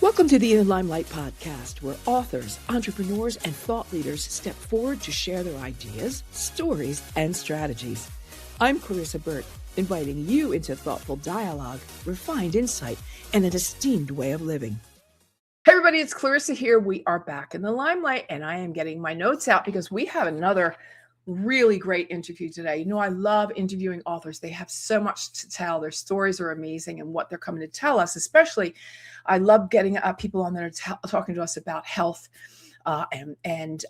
Welcome to the Limelight podcast, where authors, entrepreneurs, and thought leaders step forward to share their ideas, stories, and strategies. I'm Clarissa Burt, inviting you into thoughtful dialogue, refined insight, and an esteemed way of living. Hey everybody, it's Clarissa here. We are back in the Limelight, and I am getting my notes out because we have another really great interview today. You know, I love interviewing authors. They have so much to tell. Their stories are amazing and what they're coming to tell us. Especially, I love getting people on there talking to us about health and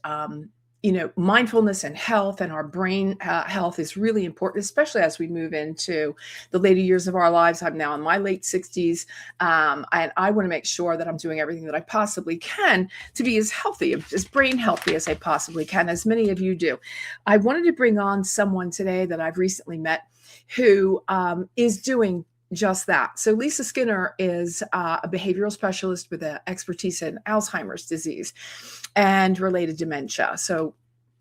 mindfulness and health, and our brain health is really important, especially as we move into the later years of our lives. I'm now in my late 60s, and I want to make sure that I'm doing everything that I possibly can to be as healthy, as brain healthy as I possibly can, as many of you do. I wanted to bring on someone today that I've recently met who is doing just that. So Lisa Skinner is a behavioral specialist with an expertise in Alzheimer's disease and related dementia. So,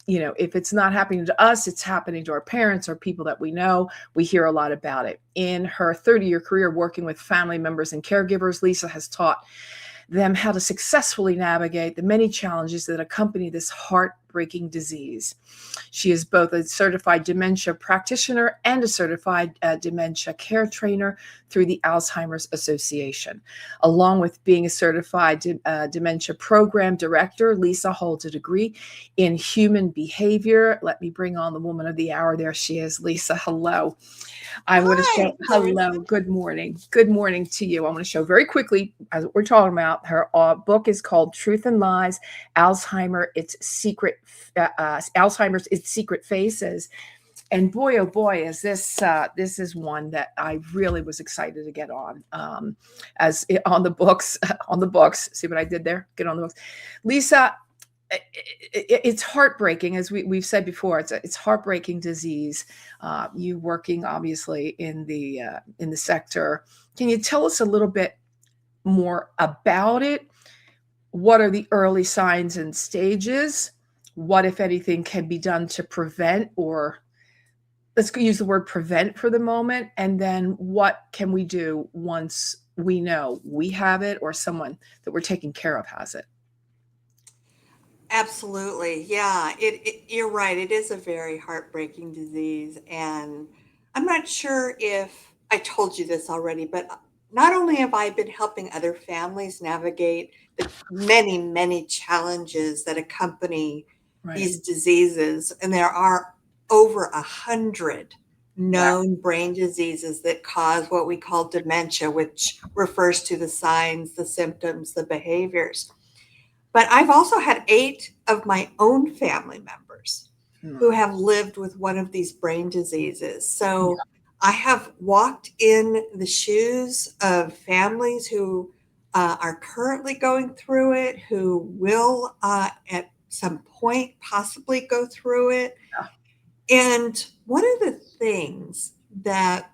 you know, if it's not happening to us, it's happening to our parents or people that we know. We hear a lot about it. In her 30-year career working with family members and caregivers, Lisa has taught them how to successfully navigate the many challenges that accompany this heartbreaking disease. She is both a certified dementia practitioner and a certified dementia care trainer through the Alzheimer's Association. Along with being a certified dementia program director, Lisa holds a degree in human behavior. Let me bring on the woman of the hour. There she is. Lisa, hello. I want to show, hello, good morning. Good morning to you. I want to show very quickly, as we're talking about, her book is called Truth and Lies, Alzheimer's, Its Secret Faces. And boy, oh boy, is this is one that I really was excited to get on, on the books. See what I did there? Get on the books. Lisa, it's heartbreaking, as we've said before. It's heartbreaking disease. You working obviously in the sector. Can you tell us a little bit more about it? What are the early signs and stages? What, if anything, can be done to prevent, or let's use the word prevent for the moment? And then what can we do once we know we have it or someone that we're taking care of has it? Absolutely. Yeah, you're right. It is a very heartbreaking disease. And I'm not sure if I told you this already, but not only have I been helping other families navigate the many, many challenges that accompany these diseases, and there are over 100 known brain diseases that cause what we call dementia, which refers to the signs, the symptoms, the behaviors. But I've also had 8 of my own family members who have lived with one of these brain diseases. So I have walked in the shoes of families who are currently going through it, who will at some point possibly go through it. And one of the things that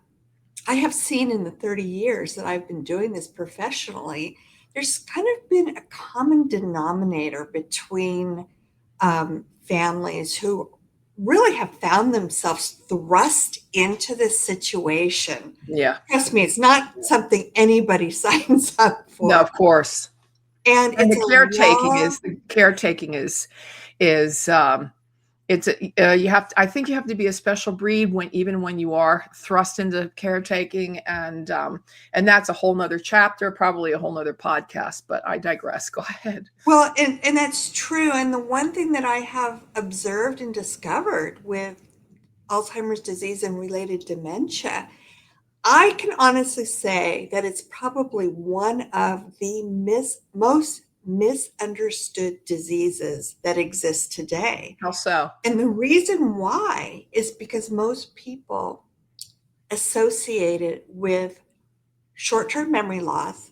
I have seen in the 30 years that I've been doing this professionally, there's kind of been a common denominator between families who really have found themselves thrust into this situation. Yeah. Trust me, it's not something anybody signs up for. No, of course. And the caretaking is I think you have to be a special breed even when you are thrust into caretaking, and that's a whole nother chapter, probably a whole nother podcast, but I digress. Go ahead. Well, and that's true. And the one thing that I have observed and discovered with Alzheimer's disease and related dementia, I can honestly say that it's probably one of the most misunderstood diseases that exist today. How so? And the reason why is because most people associate it with short-term memory loss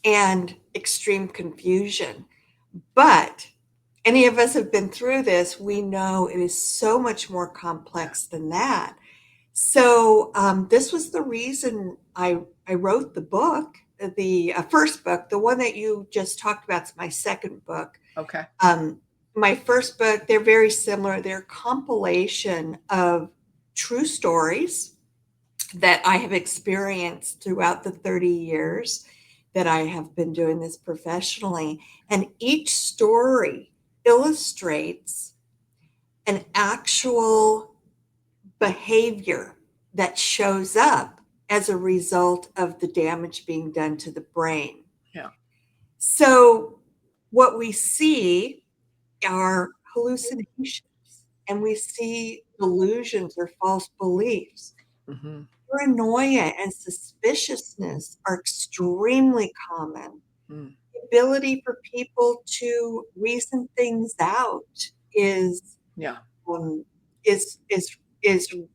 and extreme confusion. But any of us have been through this, we know it is so much more complex than that. So this was the reason I wrote the book. The first book, the one that you just talked about, is my second book. Okay. My first book, they're very similar. They're a compilation of true stories that I have experienced throughout the 30 years. that I have been doing this professionally. And each story illustrates an actual behavior that shows up as a result of the damage being done to the brain. Yeah. So what we see are hallucinations, and we see delusions or false beliefs. Mm-hmm. Paranoia and suspiciousness are extremely common. Mm. The ability for people to reason things out is Yeah. um, is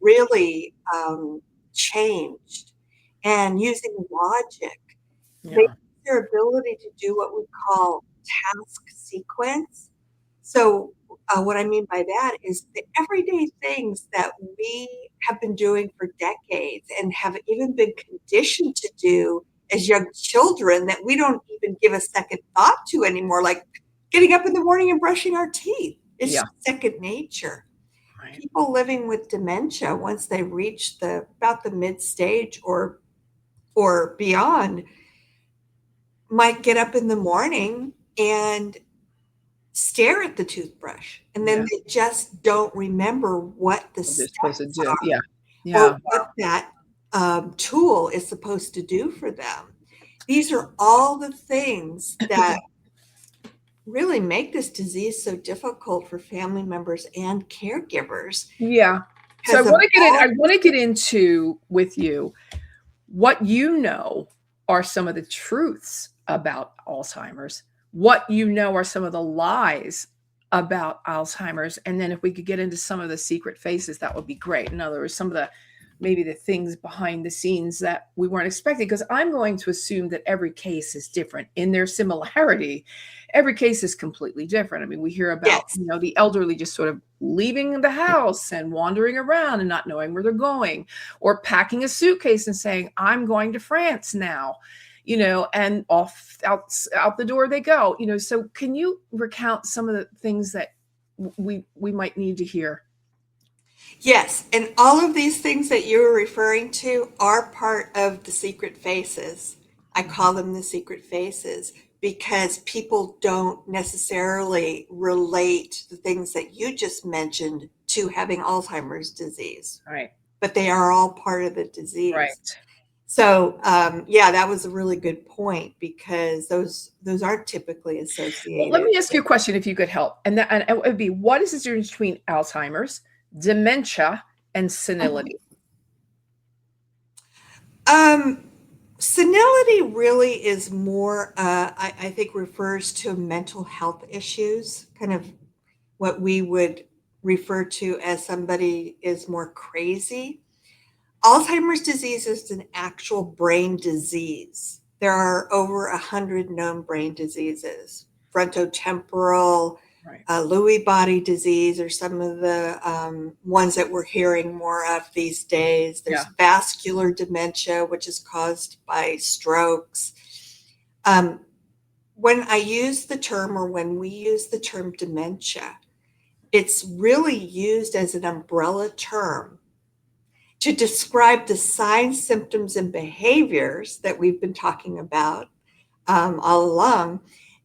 really changed, and using logic, they Yeah. their ability to do what we call task sequence. So, what I mean by that is the everyday things that we have been doing for decades and have even been conditioned to do as young children that we don't even give a second thought to anymore, like getting up in the morning and brushing our teeth. It's Yeah. just second nature. Right. People living with dementia, once they reach about the mid stage or beyond, might get up in the morning and stare at the toothbrush, and then Yeah. they just don't remember what the What they're supposed to steps do. are Yeah. or Yeah. what that tool is supposed to do for them. These are all the things that really make this disease so difficult for family members and caregivers. Yeah. So I Because of want to get in, all, I want to get into with you what you know are some of the truths about Alzheimer's, what you know are some of the lies about Alzheimer's, and then if we could get into some of the secret faces, that would be great. In other words, some of the maybe the things behind the scenes that we weren't expecting, because I'm going to assume that every case is different in their similarity. Every case is completely different. I mean, we hear about, yes, the elderly just sort of leaving the house and wandering around and not knowing where they're going, or packing a suitcase and saying, I'm going to France now, and off out the door they go. So can you recount some of the things that we might need to hear? yes, and all of these things that you were referring to are part of the secret faces. I call them the secret faces because people don't necessarily relate the things that you just mentioned to having Alzheimer's disease, Right. but they are all part of the disease. Right. So, yeah, that was a really good point because those aren't typically Well, let associated me ask you a with. question if you could help. And it would be, what is the difference between Alzheimer's, dementia, and senility? Um, Senility really is more, I think, refers to mental health issues, kind of what we would refer to as somebody is more crazy. Alzheimer's disease is an actual brain disease. There are over 100 known brain diseases. Frontotemporal, Right. Lewy body disease are some of the ones that we're hearing more of these days. There's Yeah. vascular dementia, which is caused by strokes. When I use the term, or when we use the term dementia, it's really used as an umbrella term to describe the signs, symptoms, and behaviors that we've been talking about all along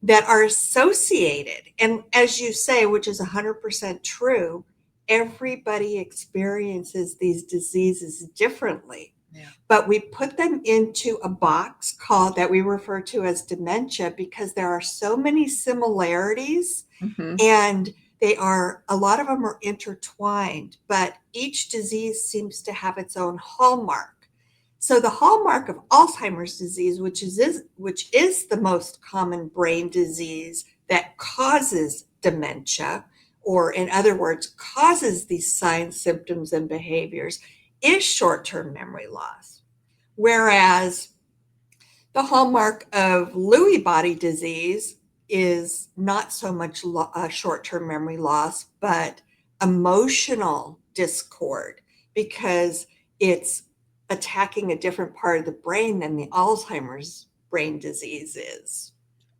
that are associated. And as you say, which is 100% true, everybody experiences these diseases differently. Yeah. But we put them into a box called that we refer to as dementia because there are so many similarities, Mm-hmm. and a lot of them are intertwined, but each disease seems to have its own hallmark. So the hallmark of Alzheimer's disease, which is the most common brain disease that causes dementia, or in other words, causes these signs, symptoms, and behaviors, is short-term memory loss. Whereas the hallmark of Lewy body disease is not so much short-term memory loss, but emotional discord, because it's attacking a different part of the brain than the Alzheimer's brain disease is.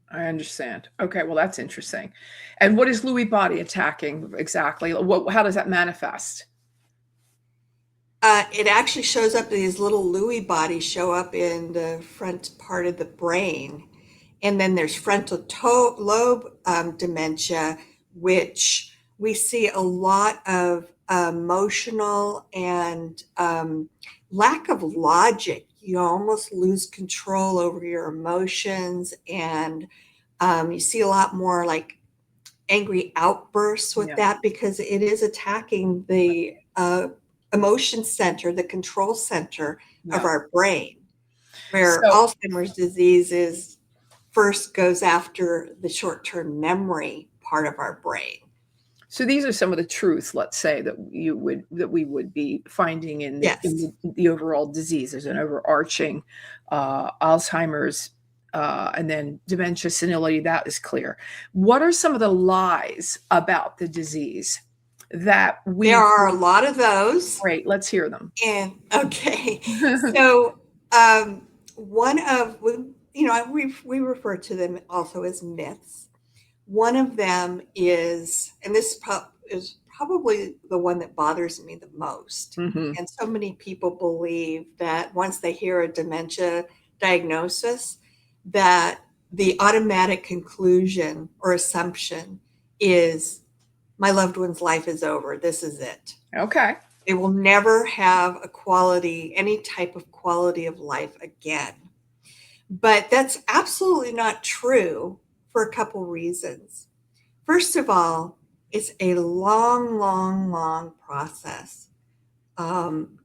I understand. Okay, well, that's interesting. And what is Lewy body attacking exactly? How does that manifest? It actually shows up, these little Lewy bodies show up in the front part of the brain. And then there's frontal lobe dementia, which we see a lot of emotional and lack of logic. You almost lose control over your emotions, and you see a lot more like angry outbursts with Yeah. that, because it is attacking the emotion center, the control center of Yeah. our brain, where So, Alzheimer's disease is first goes after the short-term memory part of our brain. so these are some of the truths, let's say, that we would be finding in Yes. the overall disease. There's an overarching Alzheimer's and then dementia, senility. That is clear. What are some of the lies about the disease that There we? are a lot of those. Great, let's hear them. And okay, so one of, we refer to them also as myths. One of them is, and this is probably the one that bothers me the most. Mhm. And so many people believe that once they hear a dementia diagnosis, that the automatic conclusion or assumption is my loved one's life is over. This is it. Okay. They will never have any type of quality of life again. But that's absolutely not true for a couple reasons. First of all, it's a long, long, long process.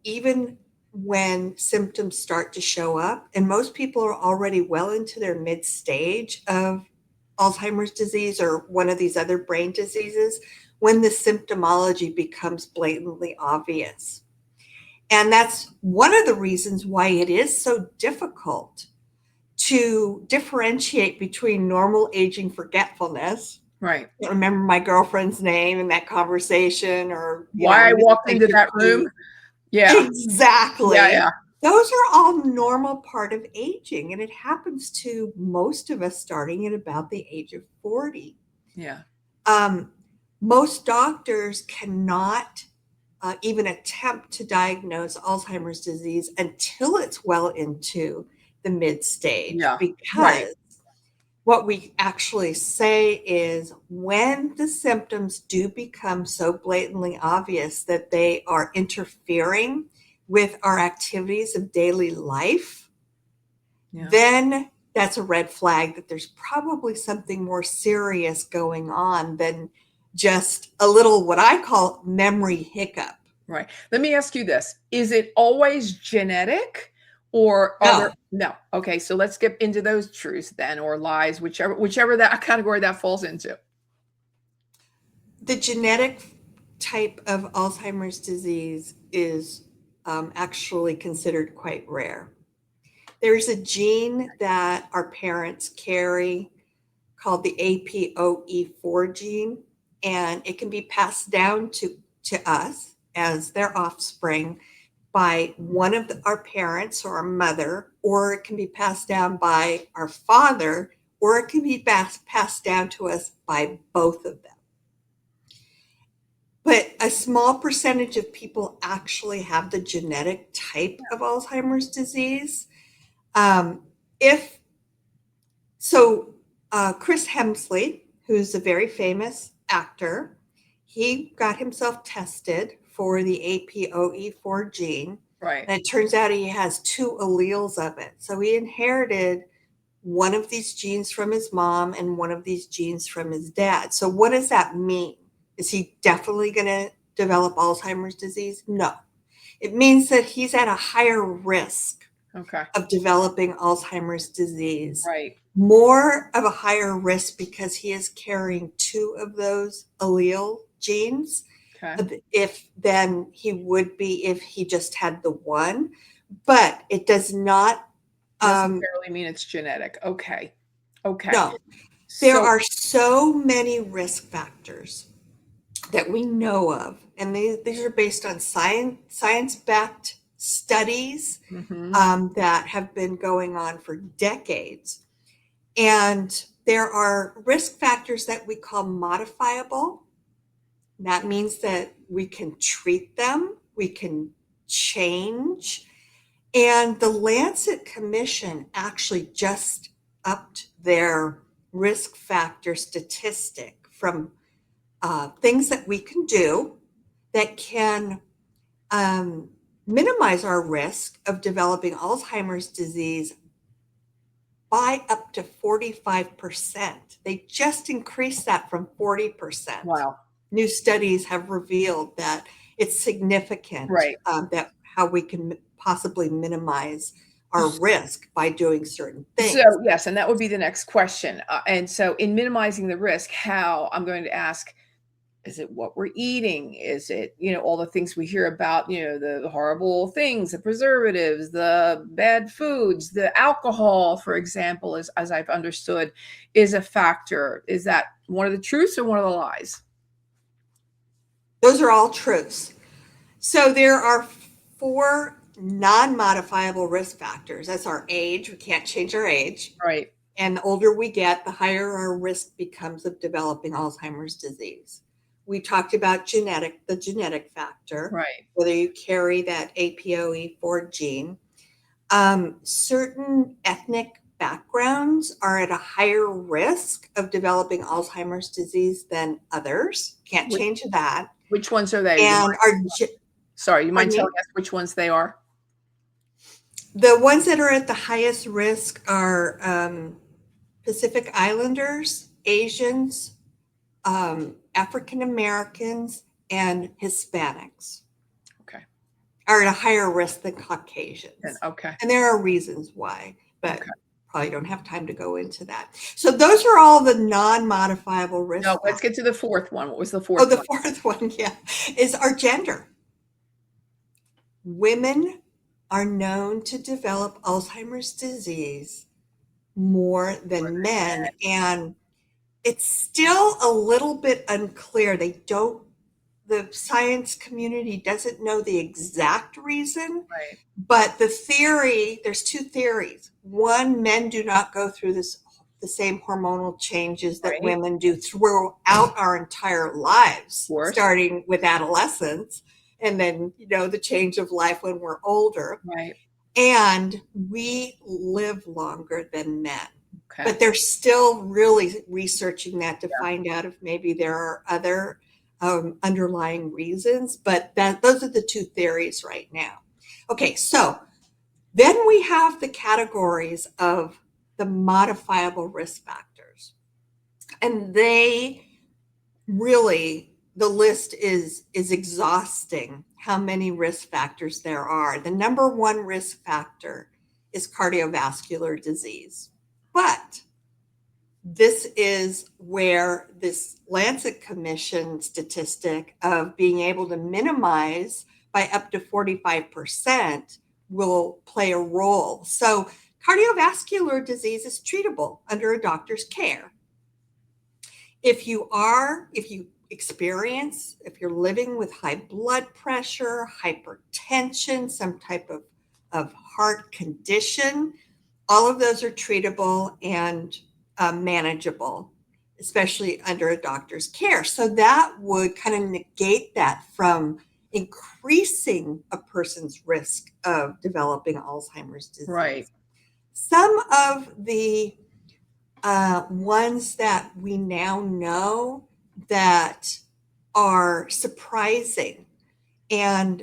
Even when symptoms start to show up, and most people are already well into their mid stage of Alzheimer's disease or one of these other brain diseases, when the symptomology becomes blatantly obvious. And that's one of the reasons why it is so difficult to differentiate between normal aging forgetfulness. Right. I can't remember my girlfriend's name in that conversation, or, Why I walked into misplaced your that room? key. Yeah. Exactly. Yeah. Those are all normal part of aging, and it happens to most of us starting at about the age of 40. Yeah. Most doctors cannot even attempt to diagnose Alzheimer's disease until it's well into the mid stage, Yeah. Right. because what we actually say is when the symptoms do become so blatantly obvious that they are interfering with our activities of daily life, Yeah. then that's a red flag that there's probably something more serious going on than just a little, what I call, memory hiccup. Right. Let me ask you this. Is it always genetic, or are there? No, No. Okay, so let's get into those truths then, or lies, whichever that category that falls into. the genetic type of Alzheimer's disease is actually considered quite rare. There's a gene that our parents carry called the APOE4 gene, and it can be passed down to us as their offspring by one of our parents or our mother, or it can be passed down by our father, or it can be passed down to us by both of them. But a small percentage of people actually have the genetic type of Alzheimer's disease. If so, Chris Hemsley, who's a very famous actor, he got himself tested for the APOE4 gene, Right. and it turns out he has two alleles of it. So he inherited one of these genes from his mom and one of these genes from his dad. So what does that mean? Is he definitely going to develop Alzheimer's disease? No. It means that he's at a higher risk Okay. of developing Alzheimer's disease. Right. More of a higher risk because he is carrying two of those allele genes Okay. than he would be if he just had the one. But it does not Necessarily mean it's genetic. Okay. Okay. no. There So, are so many risk factors that we know of, and these are based on science-backed studies mhm. that have been going on for decades. And there are risk factors that we call modifiable. That means that we can treat them, we can change. And the Lancet Commission actually just upped their risk factor statistic from things that we can do that can minimize our risk of developing Alzheimer's disease by up to 45%. They just increased that from 40%. Wow. New studies have revealed that it's significant, Right. that how we can possibly minimize our risk by doing certain things. So, yes, and that would be the next question. And so in minimizing the risk, how I'm going to ask, is it what we're eating? Is it, all the things we hear about, the horrible things, the preservatives, the bad foods, the alcohol, for example, as I've understood, is a factor. Is that one of the truths or one of the lies? Those are all truths. So there are 4 non-modifiable risk factors. That's our age. We can't change our age. Right. And the older we get, the higher our risk becomes of developing Alzheimer's disease. We talked about the genetic factor, Right. whether you carry that APOE4 gene. Certain ethnic backgrounds are at a higher risk of developing Alzheimer's disease than others. Can't change that. Which ones are they? And Sorry, you mind telling us which ones they are? The ones that are at the highest risk are Pacific Islanders, Asians, African Americans, and Hispanics. Okay. Are at a higher risk than Caucasians. Okay. And there are reasons why, but probably don't have time to go into that. So those are all the non-modifiable risk factors. Let's get to the fourth one. What was the fourth one? The fourth one, is our gender. Women are known to develop Alzheimer's disease more than men. And it's still a little bit unclear. The science community doesn't know the exact reason. Right. But there's 2 theories. One, men do not go through the same hormonal changes that women do throughout our entire lives, starting with adolescence. And then, the change of life when we're older. Right. And we live longer than men. Okay. But they're still really researching that to find out if maybe there are other underlying reasons. But those are the 2 theories right now. Okay, so then we have the categories of the modifiable risk factors. And they really, the list is exhausting how many risk factors there are. The number 1 risk factor is cardiovascular disease. But this is where this Lancet Commission statistic of being able to minimize by up to 45% will play a role. So cardiovascular disease is treatable under a doctor's care. If you're living with high blood pressure, hypertension, some type of heart condition, all of those are treatable and manageable, especially under a doctor's care. So that would kind of negate that from increasing a person's risk of developing Alzheimer's disease. Right. Some of the ones that we now know that are surprising, and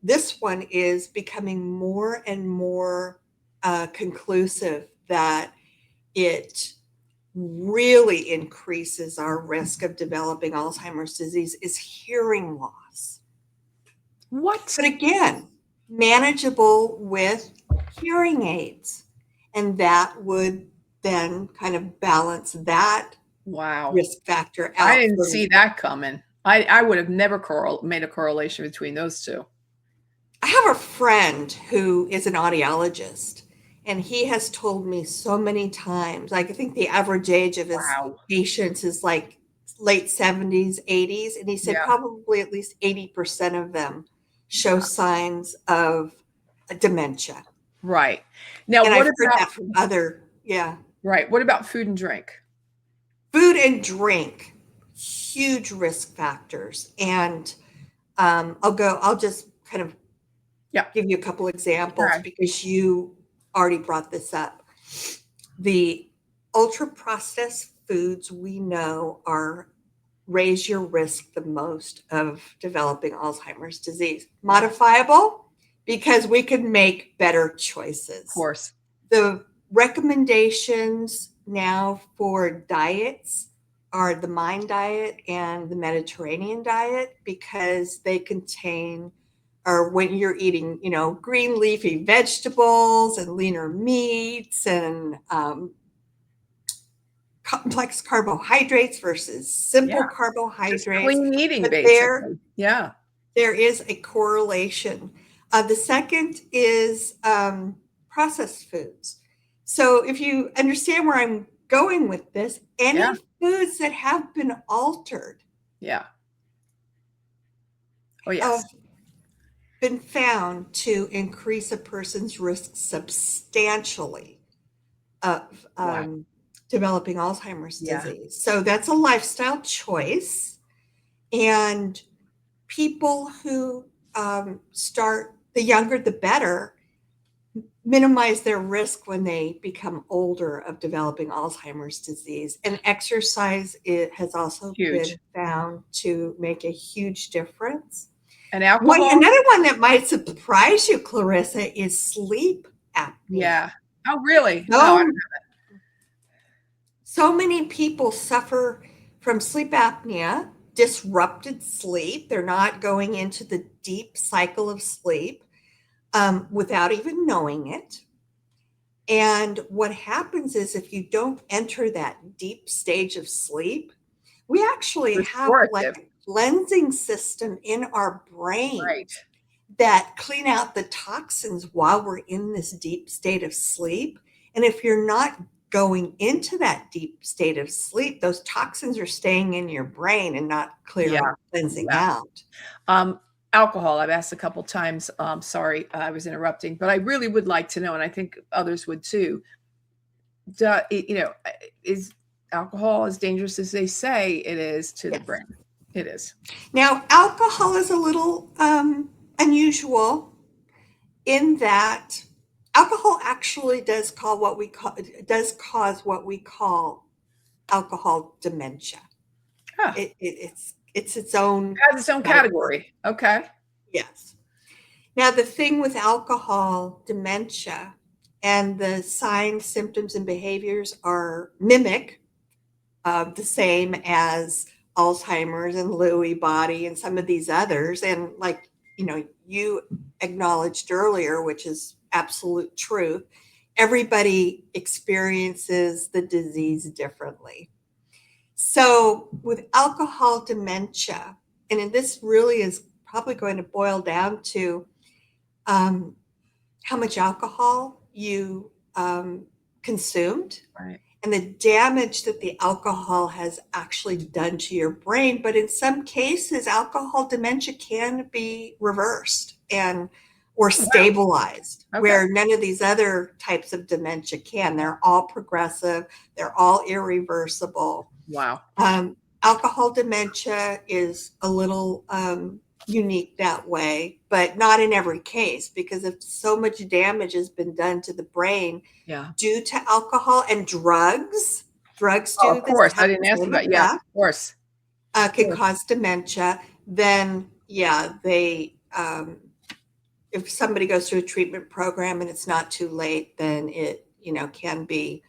this one is becoming more and more conclusive that it really increases our risk of developing Alzheimer's disease, is hearing loss. What? But again, manageable with hearing aids. And that would then kind of balance that risk factor out. I didn't see that coming. I would have never made a correlation between those 2. I have a friend who is an audiologist, and he has told me so many times, like I think the average age of his patients is like late 70s, 80s. And he said probably at least 80% of them show signs of dementia. Right. Now, and I've heard that from other, Right. What about food and drink? Food and drink, huge risk factors. And I'll just kind of Yeah. give you a couple examples Okay. because you already brought this up. The ultra processed foods we know are raise your risk the most of developing Alzheimer's disease. Modifiable because we can make better choices. Of course. The recommendations now for diets are the Mind diet and the Mediterranean diet because they contain, or when you're eating, green leafy vegetables and leaner meats and complex carbohydrates versus simple Yeah. Just carbohydrates. clean eating, But there basically. Yeah. is a correlation. The second is processed foods. So if you understand where I'm going with this, Yeah. any foods that have been altered Yeah. Oh, have yes. been found to increase a person's risk substantially of Wow. developing Alzheimer's Yeah. disease. So that's a lifestyle choice. And people who start, the younger the better, minimize their risk when they become older of developing Alzheimer's disease. And exercise, it has also Huge. been found to make a huge difference. And alcohol? Another one that might surprise you, Clarissa, is sleep apnea. Yeah. Oh, really? Oh, So, so many people suffer from sleep apnea, disrupted sleep. They're not going into the deep cycle of sleep without even knowing it. And what happens is if you don't enter that deep stage of sleep, we actually have like restorative. a cleansing system in our brain Right. that clean out the toxins while we're in this deep state of sleep. And if you're not going into that deep state of sleep, those toxins are staying in your brain and not Yeah. cleansing Yeah. out. Alcohol, I've asked a couple times. Sorry, I was interrupting, but I really would like to know, and I think others would too. Is alcohol as dangerous as they say it is to the Yes. brain? It is. Now, alcohol is a little unusual in that alcohol actually does cause what we call alcohol dementia. Huh. It's its own It has its own category. category. Okay. Yes. Now, the thing with alcohol dementia and the signs, symptoms, and behaviors are mimic the same as Alzheimer's and Lewy body and some of these others. And like, you acknowledged earlier, which is absolute truth, everybody experiences the disease differently. So with alcohol dementia, and this really is probably going to boil down to how much alcohol you consumed Right. and the damage that the alcohol has actually done to your brain. But in some cases, alcohol dementia can be reversed or Oh, wow. stabilized, Okay. where none of these other types of dementia can. They're all progressive, they're all irreversible. Wow. Alcohol dementia is a little unique that way, but not in every case, because if so much damage has been done to the brain Yeah. due to alcohol and drugs Oh, do of this, course. I have didn't the ask same about. Yeah. Of effect, course. Of can course. cause dementia, then yeah, they if somebody goes through a treatment program and it's not too late, then it can be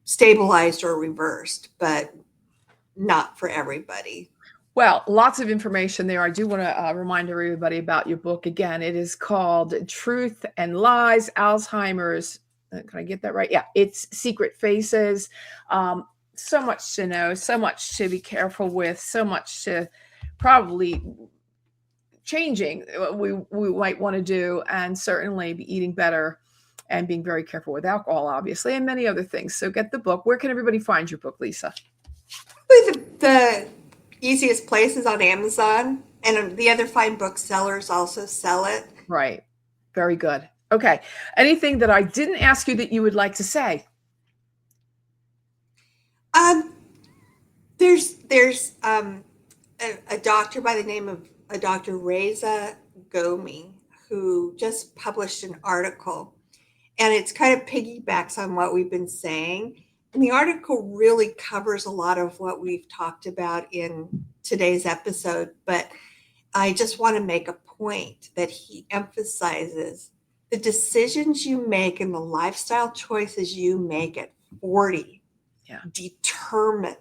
stabilized or reversed, but not for everybody. Well, lots of information there. I do want to remind everybody about your book. Again, it is called Truth and Lies, Alzheimer's. Can I get that right? Yeah, it's Secret Faces. So much to know, so much to be careful with, so much to probably changing we might want to do, and certainly be eating better and being very careful with alcohol, obviously, and many other things. So get the book. Where can everybody find your book, Lisa? The easiest place is on Amazon, and the other fine booksellers also sell it. Right. Very good. Okay. Anything that I didn't ask you that you would like to say? There's a doctor by the name of Dr. Reza Gomi, who just published an article, and it's kind of piggybacks on what we've been saying. And the article really covers a lot of what we've talked about in today's episode, but I just want to make a point that he emphasizes the decisions you make and the lifestyle choices you make at 40 determine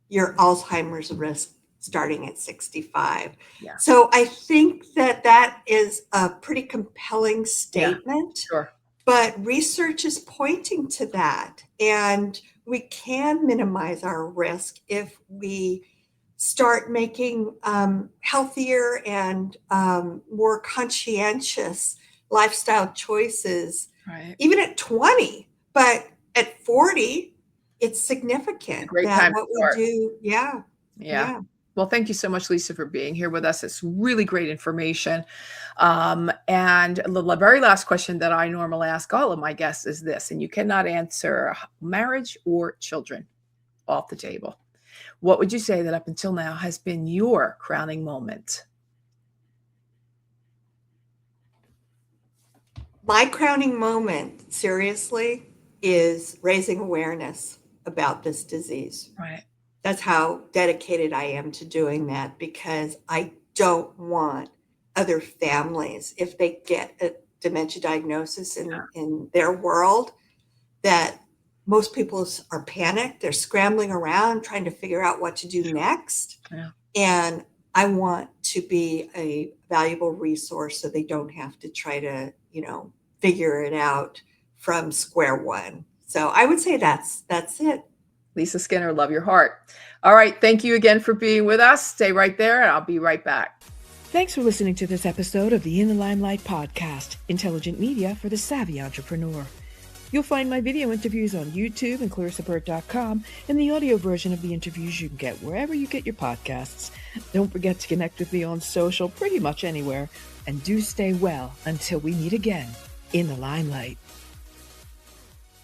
your Alzheimer's risk starting at 65. Yeah. So I think that is a pretty compelling statement. Sure. But research is pointing to that, and we can minimize our risk if we start making healthier and more conscientious lifestyle choices, even at 20. But at 40, it's significant Great that time what to start. we do. Yeah. Well, thank you so much, Lisa, for being here with us. It's really great information. And the very last question that I normally ask all of my guests is this, and you cannot answer marriage or children off the table. What would you say that up until now has been your crowning moment? My crowning moment, seriously, is raising awareness about this disease. Right. That's how dedicated I am to doing that, because I don't want other families, if they get a dementia diagnosis in their world, that most people are panicked. They're scrambling around trying to figure out what to do next. Yeah. And I want to be a valuable resource so they don't have to try to, figure it out from square one. So I would say that's it. Lisa Skinner, love your heart. All right. Thank you again for being with us. Stay right there, and I'll be right back. Thanks for listening to this episode of the In the Limelight podcast, intelligent media for the savvy entrepreneur. You'll find my video interviews on YouTube and ClarissaBurt.com, and the audio version of the interviews you can get wherever you get your podcasts. Don't forget to connect with me on social, pretty much anywhere, and do stay well until we meet again in the Limelight.